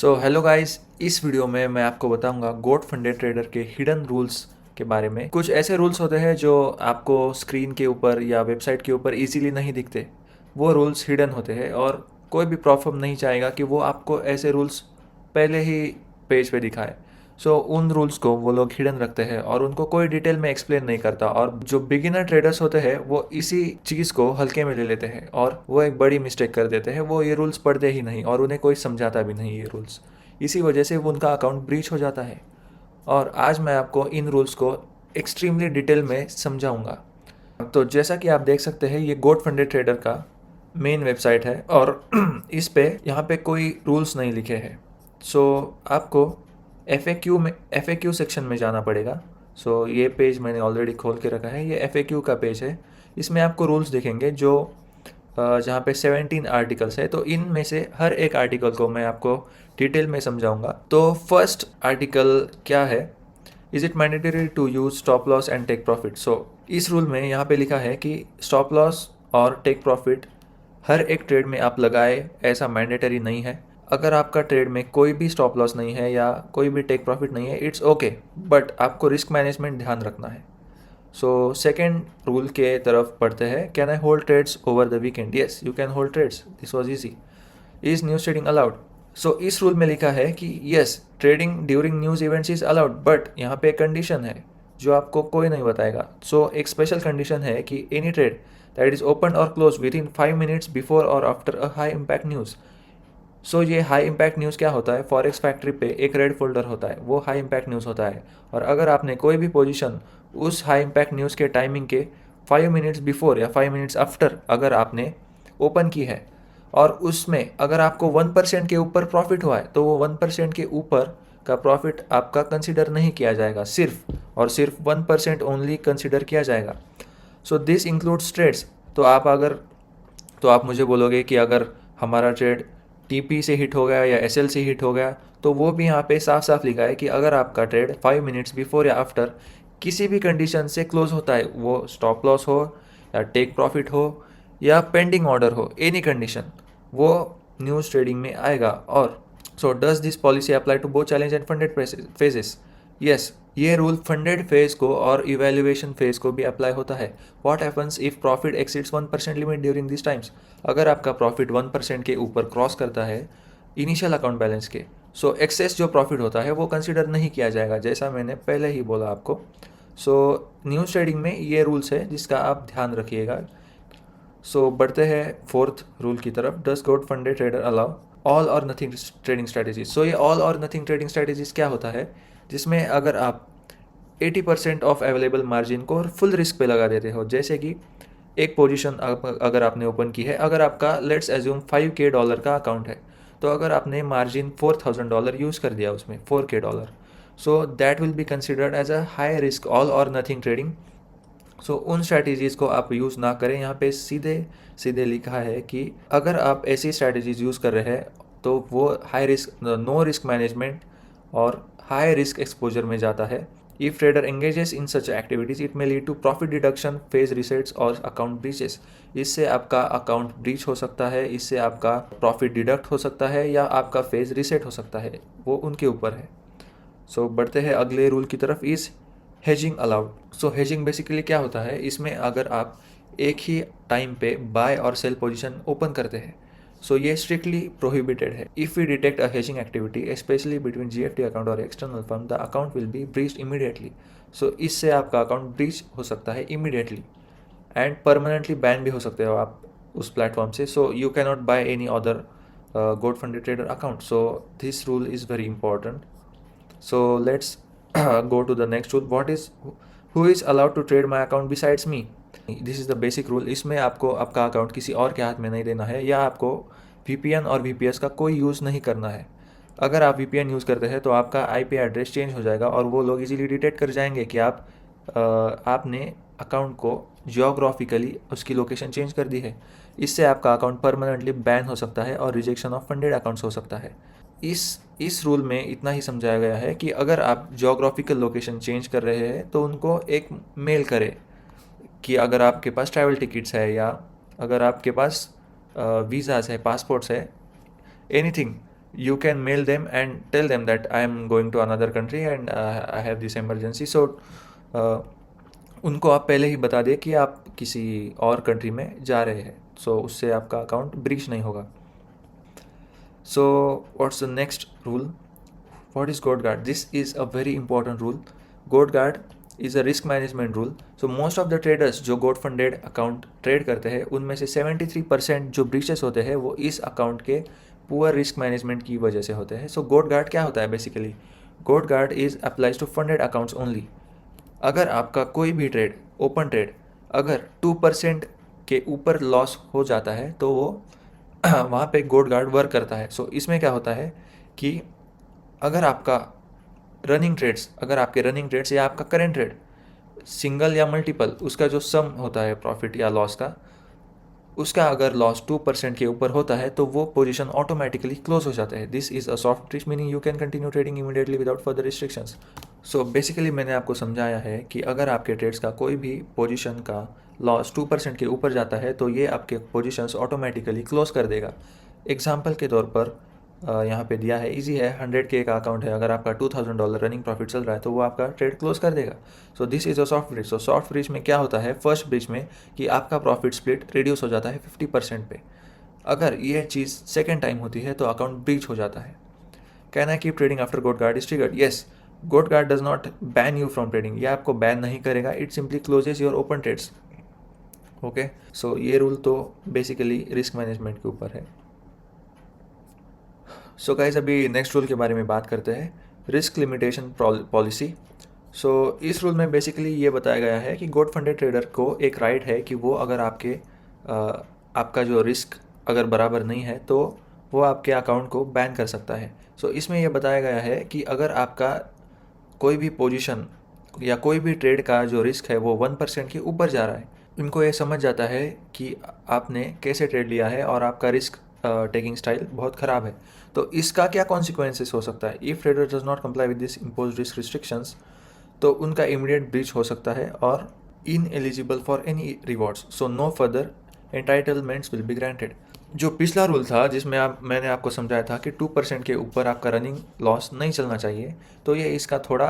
So hello guys, इस video में मैं आपको बताऊंगा गोट फंडेड ट्रेडर के हिडन रूल्स के बारे में। कुछ ऐसे रूल्स होते हैं जो आपको स्क्रीन के ऊपर या वेबसाइट के ऊपर इजीली नहीं दिखते। वो रूल्स हिडन होते हैं और कोई भी प्रोफर्म नहीं चाहेगा कि वो आपको ऐसे रूल्स पहले ही पेज पे दिखाए। सो उन रूल्स को वो लोग हिडन रखते हैं और उनको कोई डिटेल में एक्सप्लेन नहीं करता, और जो बिगिनर ट्रेडर्स होते हैं वो इसी चीज़ को हल्के में ले लेते हैं और वो एक बड़ी मिस्टेक कर देते हैं। वो ये रूल्स पढ़ते ही नहीं और उन्हें कोई समझाता भी नहीं ये रूल्स। इसी वजह से वो उनका अकाउंट ब्रीच हो जाता है। और आज मैं आपको इन रूल्स को एक्सट्रीमली डिटेल में समझाऊंगा। तो जैसा कि आप देख सकते हैं, ये गोट फंडेड ट्रेडर का मेन वेबसाइट है और इस पे यहाँ पे कोई रूल्स नहीं लिखे हैं। सो आपको एफ ए क्यू सेक्शन में जाना पड़ेगा। सो ये पेज मैंने ऑलरेडी खोल के रखा है। ये एफ ए क्यू का पेज है। इसमें आपको रूल्स दिखेंगे जो जहाँ पे 17 आर्टिकल्स है। तो इनमें से हर एक आर्टिकल को मैं आपको डिटेल में समझाऊंगा। तो फर्स्ट आर्टिकल क्या है? Is it mandatory to use stop loss and take profit? So इस रूल में यहाँ पे लिखा है कि स्टॉप लॉस और टेक प्रॉफिट हर एक ट्रेड में आप लगाए, ऐसा मैंडेटरी नहीं है। अगर आपका ट्रेड में कोई भी स्टॉप लॉस नहीं है या कोई भी टेक प्रॉफिट नहीं है, इट्स ओके, बट आपको रिस्क मैनेजमेंट ध्यान रखना है। सो सेकेंड रूल के तरफ पढ़ते हैं। Can I hold trades over the weekend? Yes, you can hold trades, this was easy. Is news trading allowed? So इस रूल में लिखा है कि yes, trading during news events is allowed, but यहाँ पे एक कंडीशन है जो आपको कोई नहीं बताएगा। सो एक स्पेशल कंडीशन है कि any trade that is open और close within 5 minutes before और after a high impact news. So ये हाई इम्पैक्ट न्यूज़ क्या होता है? फॉरेक्स फैक्ट्री पे एक रेड फोल्डर होता है, वो हाई इम्पैक्ट न्यूज़ होता है। और अगर आपने कोई भी पोजीशन उस हाई इम्पैक्ट न्यूज़ के टाइमिंग के 5 मिनट्स बिफोर या 5 मिनट्स आफ्टर अगर आपने ओपन की है और उसमें अगर आपको 1% के ऊपर प्रॉफिट हुआ है, तो वो 1% के ऊपर का प्रॉफिट आपका कंसिडर नहीं किया जाएगा। सिर्फ और सिर्फ 1% ओनली कंसिडर किया जाएगा। So this includes trades. तो आप मुझे बोलोगे कि अगर हमारा ट्रेड टीपी से हिट हो गया या एसएल से हिट हो गया, तो वो भी यहाँ पे साफ साफ लिखा है कि अगर आपका ट्रेड 5 मिनट्स बिफोर या आफ्टर किसी भी कंडीशन से क्लोज होता है, वो स्टॉप लॉस हो या टेक प्रॉफिट हो या पेंडिंग ऑर्डर हो, एनी कंडीशन, वो न्यूज़ ट्रेडिंग में आएगा। और so does this policy apply to both challenge and funded phases? Yes, ये रूल फंडेड फेज को और इवेल्युएशन फेज को भी अप्लाई होता है। What happens if profit exceeds 1% limit during this times? अगर आपका प्रॉफिट 1% के ऊपर क्रॉस करता है इनिशियल अकाउंट बैलेंस के, सो एक्सेस जो प्रॉफिट होता है वो कंसिडर नहीं किया जाएगा, जैसा मैंने पहले ही बोला आपको। सो न्यूज़ ट्रेडिंग में ये रूल्स है जिसका आप ध्यान रखिएगा। सो बढ़ते हैं फोर्थ रूल की तरफ। Does Goat Funded Trader allow all or nothing trading strategies? So ये all or nothing trading strategies क्या होता है? जिसमें अगर आप 80% ऑफ अवेलेबल मार्जिन को फुल रिस्क पे लगा देते हो, जैसे कि एक पोजीशन अगर आपने ओपन की है, अगर आपका लेट्स एज्यूम $5K का अकाउंट है, तो अगर आपने मार्जिन $4,000 यूज़ कर दिया उसमें, $4K, so that will be considered as a high risk all or nothing trading. So उन स्ट्रैटेजीज़ को आप यूज़ ना करें। यहाँ पे सीधे सीधे लिखा है कि अगर आप ऐसी स्ट्रैटेजीज़ यूज़ कर रहे हैं तो वो high risk, no risk management और हाई रिस्क एक्सपोजर में जाता है। If trader engages in such activities it may lead to profit deduction, phase resets और अकाउंट ब्रीचेस। इससे आपका अकाउंट ब्रीच हो सकता है, इससे आपका प्रॉफिट डिडक्ट हो सकता है या आपका फेज रिसेट हो सकता है, वो उनके ऊपर है। सो बढ़ते हैं अगले रूल की तरफ। Is hedging allowed? So hedging basically क्या होता है? इसमें अगर आप एक ही टाइम पे बाय और सेल पोजीशन ओपन करते हैं, सो ये स्ट्रिक्टली प्रोहिबिटेड है। If we detect a hedging activity specially between GFT account और external firm, the account will be breached immediately. So इससे आपका अकाउंट ब्रीच हो सकता है इमीडिएटली एंड परमानेंटली बैन भी हो सकते हो आप उस प्लेटफॉर्म से। So you can not buy any other Goat Funded Trader account. So this rule is very important. So let's go to the next rule. Who is allowed to trade my account besides me? This is the basic rule. इसमें आपको आपका account किसी और के हाथ में नहीं देना है या आपको VPN और VPS का कोई यूज़ नहीं करना है। अगर आप VPN यूज़ करते हैं तो आपका IP एड्रेस चेंज हो जाएगा और वो लोग इजीली डिटेक्ट कर जाएंगे कि आपने अकाउंट को जियोग्राफिकली उसकी लोकेशन चेंज कर दी है। इससे आपका अकाउंट परमानेंटली बैन हो सकता है और रिजेक्शन ऑफ फंडेड अकाउंट्स हो सकता है। इस रूल में इतना ही समझाया गया है कि अगर आप जियोग्राफिकल लोकेशन चेंज कर रहे हैं तो उनको एक मेल करें कि अगर आपके पास ट्रैवल टिकट्स है या अगर आपके पास वीज़ाज़ है, पासपोर्ट्स है, anything, you can mail them and tell them that I am going to another country and I have this emergency. So उनको आप पहले ही बता दें कि आप किसी और कंट्री में जा रहे हैं, सो उससे आपका अकाउंट ब्रीच नहीं होगा. So what's the next rule? What is Goat Guard? This is a very important rule. Goat Guard is a risk management rule. So most of the traders जो गोट फंडेड अकाउंट ट्रेड करते हैं उनमें से 73% जो breaches होते हैं वो इस अकाउंट के पुअर रिस्क मैनेजमेंट की वजह से होते हैं. सो गोट गार्ड क्या होता है basically? Goat guard is applies to funded accounts only. अगर आपका कोई भी ट्रेड, ओपन ट्रेड, अगर 2% के ऊपर लॉस हो जाता है तो वो वहाँ पे गोट गार्ड वर्क करता है. सो इसमें क्या होता है कि अगर आपका रनिंग ट्रेड्स या आपका करेंट ट्रेड सिंगल या मल्टीपल, उसका जो सम होता है प्रॉफिट या लॉस का, उसका अगर लॉस 2% के ऊपर होता है तो वो पोजीशन ऑटोमेटिकली क्लोज हो जाता है. This is a soft trick, meaning you can continue trading immediately without further restrictions. So basically मैंने आपको समझाया है कि अगर आपके ट्रेड्स का कोई भी पोजीशन का लॉस 2% के ऊपर जाता है तो ये आपके पोजीशंस ऑटोमेटिकली क्लोज कर देगा. एग्जाम्पल के तौर पर यहाँ पे दिया है, इजी है. 100K का अकाउंट है, अगर आपका $2,000 रनिंग प्रॉफिट चल रहा है तो वो आपका ट्रेड क्लोज कर देगा. सो this is a soft bridge. So soft bridge में क्या होता है, फर्स्ट ब्रिज में कि आपका प्रॉफिट स्प्लिट रिड्यूस हो जाता है 50% पे. अगर ये चीज़ सेकेंड टाइम होती है तो अकाउंट ब्रीच हो जाता है. Can I keep trading after goat guard is triggered? Yes. Goat guard does not ban you from trading. ये आपको बैन नहीं करेगा, it simply closes your open trades. Okay, so ये रूल तो बेसिकली रिस्क मैनेजमेंट के ऊपर है. So guys, अभी नेक्स्ट रूल के बारे में बात करते हैं, रिस्क लिमिटेशन पॉलिसी. सो इस रूल में बेसिकली ये बताया गया है कि गोट फंडेड ट्रेडर को एक राइट है कि वो अगर आपका जो रिस्क अगर बराबर नहीं है तो वो आपके अकाउंट को बैन कर सकता है. सो इसमें यह बताया गया है कि अगर आपका कोई भी पोजीशन या कोई भी ट्रेड का जो रिस्क है वो 1% के ऊपर जा रहा है, इनको ये समझ जाता है कि आपने कैसे ट्रेड लिया है और आपका रिस्क टेकिंग स्टाइल बहुत ख़राब है, तो इसका क्या कॉन्सिक्वेंसेस हो सकता है. If trader does not comply with this impose risk restrictions, तो उनका इमीडिएट ब्रीच हो सकता है और ineligible for any rewards. So no further entitlements will be granted. जो पिछला रूल था जिसमें मैंने आपको समझाया था कि 2% के ऊपर आपका रनिंग लॉस नहीं चलना चाहिए, तो ये इसका थोड़ा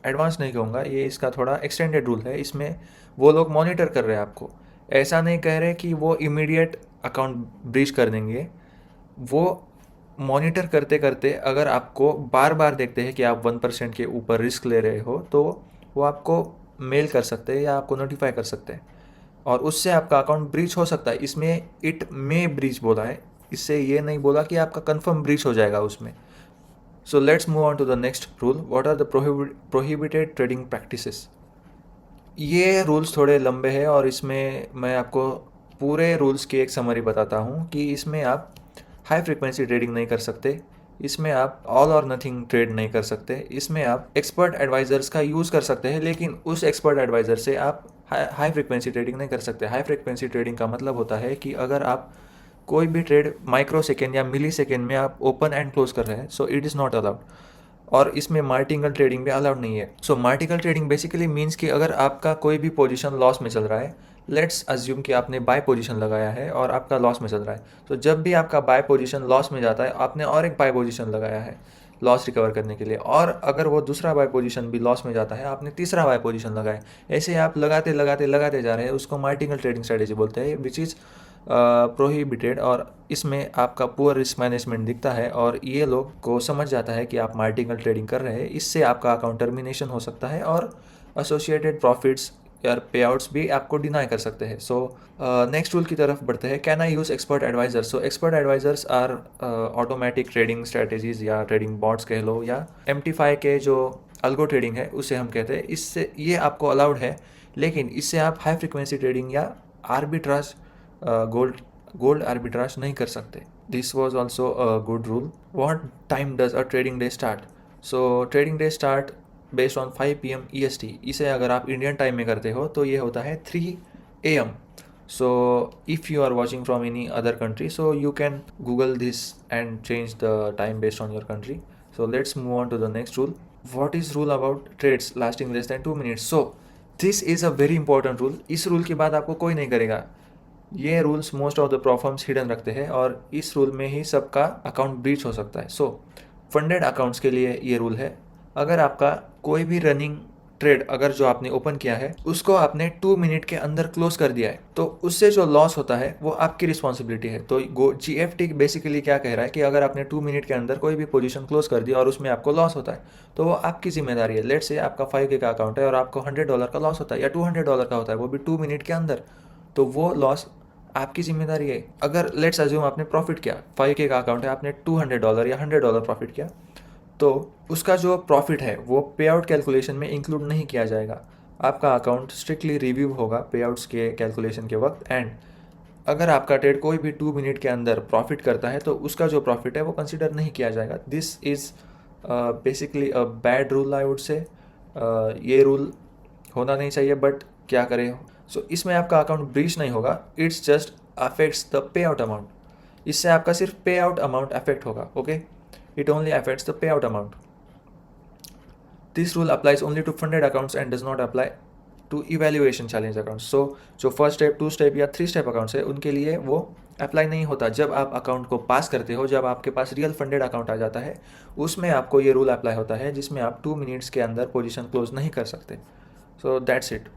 एडवांस नहीं कहूँगा, ये इसका थोड़ा एक्सटेंडेड रूल है. इसमें वो लोग मॉनिटर कर रहे हैं आपको, ऐसा नहीं कह रहे कि वो इमीडिएट अकाउंट ब्रीच कर देंगे. वो मॉनिटर करते करते अगर आपको बार बार देखते हैं कि आप 1% के ऊपर रिस्क ले रहे हो तो वो आपको मेल कर सकते हैं या आपको नोटिफाई कर सकते हैं और उससे आपका अकाउंट ब्रीच हो सकता है. इसमें इट मे ब्रीच बोला है, इससे ये नहीं बोला कि आपका कंफर्म ब्रीच हो जाएगा उसमें. So let's move on to the next rule. What are the prohibited trading practices? ये रूल्स थोड़े लंबे हैं और इसमें मैं आपको पूरे रूल्स की एक समरी बताता हूँ कि इसमें आप हाई फ्रीक्वेंसी ट्रेडिंग नहीं कर सकते, इसमें आप ऑल और नथिंग ट्रेड नहीं कर सकते, इसमें आप एक्सपर्ट एडवाइज़र्स का यूज़ कर सकते हैं लेकिन उस एक्सपर्ट एडवाइज़र से आप हाई फ्रीक्वेंसी ट्रेडिंग नहीं कर सकते. हाई फ्रीक्वेंसी ट्रेडिंग का मतलब होता है कि अगर आप कोई भी ट्रेड माइक्रो सेकेंड या मिली सेकेंड में आप ओपन एंड क्लोज कर रहे हैं, so it is not allowed. और इसमें मार्टिंगल ट्रेडिंग भी अलाउड नहीं है. सो मार्टिंगल ट्रेडिंग बेसिकली मीन्स कि अगर आपका कोई भी पोजीशन लॉस में चल रहा है, लेट्स अज्यूम कि आपने बाय पोजीशन लगाया है और आपका लॉस में चल रहा है, तो जब भी आपका बाय पोजीशन लॉस में जाता है आपने और एक बाय पोजीशन लगाया है लॉस रिकवर करने के लिए, और अगर वो दूसरा बाय पोजीशन भी लॉस में जाता है आपने तीसरा बाय पोजीशन लगाया. ऐसे आप लगाते लगाते लगाते जा रहे हैं, उसको मार्टिंगल ट्रेडिंग स्ट्रेटेजी बोलते हैं, विच इज़ प्रोहिबिटेड. और इसमें आपका पुअर रिस्क मैनेजमेंट दिखता है और ये लोग को समझ जाता है कि आप मार्टिंगल ट्रेडिंग कर रहे हैं. इससे आपका अकाउंट टर्मिनेशन हो सकता है और एसोसिएटेड प्रॉफिट्स या पे आउट्स भी आपको डिनाई कर सकते हैं. सो नेक्स्ट रूल की तरफ बढ़ते हैं. Can I use expert advisors? So expert advisors are automatic trading strategies या ट्रेडिंग बॉट्स कह लो, या MT5 के जो अल्गो ट्रेडिंग है उसे हम कहते हैं. इससे ये आपको अलाउड है लेकिन इससे आप हाई फ्रिक्वेंसी ट्रेडिंग या आर्बिट्राज गोल्ड आर्बिट्राज नहीं कर सकते. This was also a good rule. What time does a trading day start? So trading day start based on 5 PM EST. इसे अगर आप इंडियन टाइम में करते हो तो ये होता है 3 AM. So if you are watching from any other country, so you can Google this and change the time based on your country. So let's move on to the next rule. What is rule about trades lasting less than 2 minutes? So this is a very important rule. इस rule की बात आपको कोई नहीं करेगा. ये rules most of the prop firms hidden रखते हैं और इस रूल में ही सबका अकाउंट ब्रीच हो सकता है। सो फंडेड अकाउंट्स के लिए ये रूल है, अगर आपका कोई भी रनिंग ट्रेड अगर जो आपने ओपन किया है उसको आपने 2 मिनट के अंदर क्लोज कर दिया है तो उससे जो लॉस होता है वो आपकी रिस्पॉन्सिबिलिटी है। तो GFT बेसिकली क्या कह रहा है कि अगर आपने 2 मिनट के अंदर कोई भी पोजीशन क्लोज कर दी और उसमें आपको लॉस होता है तो वो आपकी जिम्मेदारी है। लेट्स से आपका 5K का अकाउंट है और आपको $100 का लॉस होता है या $200 का होता है, वो भी 2 मिनट के अंदर, तो वो लॉस आपकी जिम्मेदारी है। अगर लेट्स अज्यूम आपने प्रॉफिट किया, 5K का अकाउंट है, आपने $200 या $100 प्रॉफिट किया, तो उसका जो प्रॉफिट है वो पे आउट कैलकुलेशन में इंक्लूड नहीं किया जाएगा। आपका अकाउंट स्ट्रिक्टली रिव्यू होगा पे आउट्स के कैलकुलेशन के वक्त, एंड अगर आपका ट्रेड कोई भी 2 मिनट के अंदर प्रॉफिट करता है तो उसका जो प्रॉफिट है वो कंसिडर नहीं किया जाएगा। This is basically a bad rule I would say. ये रूल होना नहीं चाहिए, बट क्या करें। सो इसमें आपका अकाउंट ब्रीच नहीं होगा, it's just affects the pay out amount. इससे आपका सिर्फ पे आउट अमाउंट अफेक्ट होगा, okay, it only affects the payout amount. This rule applies only to funded accounts and does not apply to evaluation challenge accounts. So जो first step, 2 step या 3 step accounts है उनके लिए वो apply नहीं होता। जब आप अकाउंट को पास करते हो, जब आपके पास रियल फंडेड अकाउंट आ जाता है, उसमें आपको ये रूल अप्लाई होता है जिसमें आप 2 मिनट्स के अंदर पोजीशन क्लोज नहीं कर सकते। So that's it.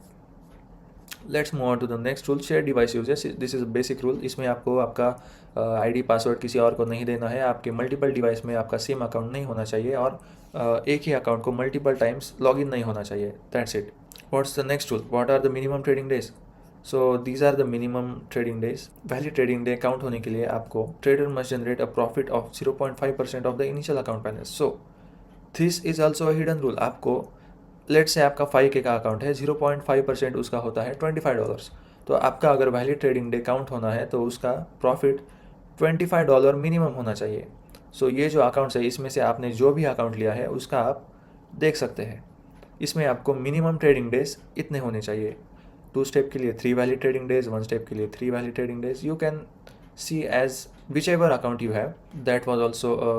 Let's move on to the next rule, share device uses. This is basic rule. इसमें आपको आपका आईडी पासवर्ड किसी और को नहीं देना है। आपके मल्टीपल डिवाइस में आपका सेम अकाउंट नहीं होना चाहिए और एक ही अकाउंट को मल्टीपल टाइम्स लॉगिन नहीं होना चाहिए। That's it. What's the next rule? What are the minimum trading days? So these are the minimum trading days. Valid trading day count होने के लिए आपको trader must generate a profit of 0.5% of the initial account balance. So this is also a hidden rule. आपको late से आपका 5K का account है, 0.5% उसका होता है $25। तो आपका अगर वैलिड ट्रेडिंग डे काउंट होना है तो उसका प्रॉफिट $25 मिनिमम होना चाहिए। सो ये जो अकाउंट्स है इसमें से आपने जो भी अकाउंट लिया है उसका आप देख सकते हैं। इसमें आपको मिनिमम ट्रेडिंग डेज इतने होने चाहिए। 2 स्टेप के लिए 3 वैलिड ट्रेडिंग डेज, 1 स्टेप के लिए 3 valid trading days. You can see as whichever account you have. That was also a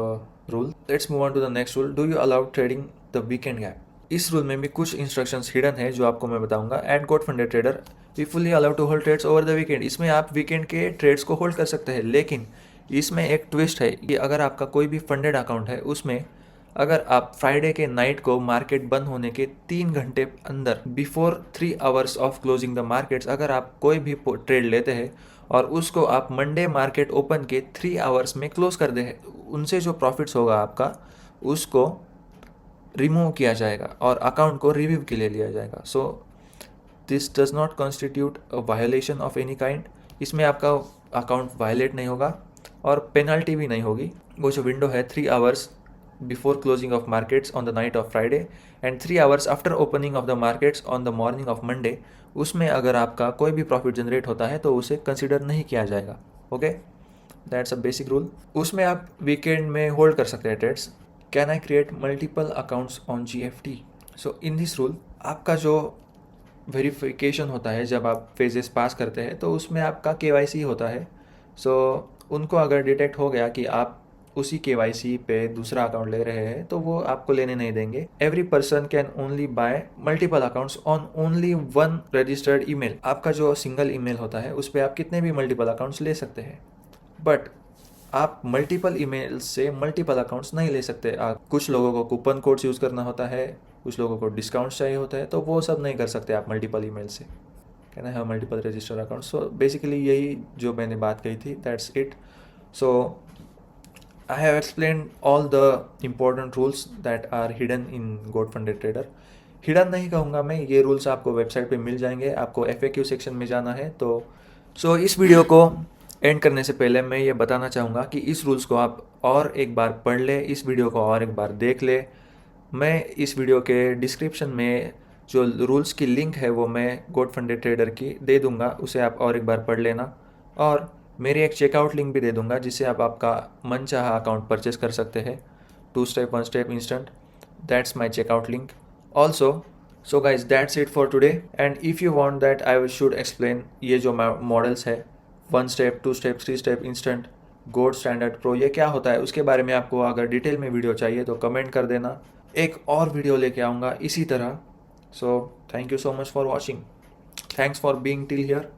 rule. Let's move on to the next rule. Do you allow trading the weekend gap? इस rule में भी कुछ instructions hidden है जो आपको मैं बताऊंगा। At Goat Funded Trader we fully allow to hold trades over the weekend. इसमें आप वीकेंड के ट्रेड्स को होल्ड कर सकते हैं, लेकिन इसमें एक ट्विस्ट है कि अगर आपका कोई भी फंडेड अकाउंट है उसमें अगर आप फ्राइडे के नाइट को मार्केट बंद होने के 3 घंटे अंदर before 3 hours of closing the markets अगर आप कोई भी ट्रेड लेते हैं और उसको आप मंडे मार्केट ओपन के 3 आवर्स में क्लोज कर दे, उनसे जो प्रॉफिट्स होगा आपका उसको रिमूव किया जाएगा और अकाउंट को रिव्यू के लिए लिया जाएगा। So this does not constitute a violation of any kind. इसमें आपका अकाउंट वायलेट नहीं होगा और पेनल्टी भी नहीं होगी। वो जो विंडो है 3 hours before closing of markets on the night of Friday and 3 hours after opening of the markets on the morning of Monday, उसमें अगर आपका कोई भी प्रॉफिट जनरेट होता है तो उसे कंसिडर नहीं किया जाएगा। Okay, that's a basic rule. उसमें आप वीकेंड में होल्ड कर सकते हैं trades. Can I create multiple accounts on GFT? So in this rule आपका जो वेरिफिकेशन होता है जब आप फेजेस पास करते हैं तो उसमें आपका KYC होता है। सो उनको अगर डिटेक्ट हो गया कि आप उसी KYC पे दूसरा अकाउंट ले रहे हैं तो वो आपको लेने नहीं देंगे। Every person can only by multiple accounts on only 1 registered email. आपका जो सिंगल ईमेल होता है उस पर आप कितने भी मल्टीपल अकाउंट्स ले सकते हैं, बट आप मल्टीपल ईमेल से मल्टीपल अकाउंट्स नहीं ले सकते। कुछ लोगों को कूपन कोड्स यूज़ करना होता है, कुछ लोगों को डिस्काउंट्स चाहिए होता है, तो वो सब नहीं कर सकते आप मल्टीपल ईमेल से। Can I have multiple registered accounts? So basically यही जो मैंने बात कही थी, that's it. So I have explain all the important rules that are hidden in Goat Funded Trader. Hidden नहीं कहूँगा मैं, ये रूल्स आपको वेबसाइट पे मिल जाएंगे। आपको FAQ सेक्शन में जाना है तो इस वीडियो को एंड करने से पहले मैं ये बताना चाहूँगा कि इस रूल्स को आप और एक बार पढ़ ले, इस वीडियो को और एक बार देख ले। मैं इस वीडियो के डिस्क्रिप्शन में जो रूल्स की लिंक है वो मैं गोट फंडेड ट्रेडर की दे दूँगा, उसे आप और एक बार पढ़ लेना। और मेरी एक चेकआउट लिंक भी दे दूँगा जिससे आप आपका मनचाहा अकाउंट परचेस कर सकते हैं। 2 step 1 step instant, that's my checkout link also. So guys that's it for today, and if you want that I should explain ये जो मॉडल्स है 1 step 2 step 3 step instant gold standard pro, ये क्या होता है उसके बारे में आपको अगर डिटेल में वीडियो चाहिए तो कमेंट कर देना। एक और वीडियो लेके आऊँगा इसी तरह। So thank you so much for watching, thanks for being till here.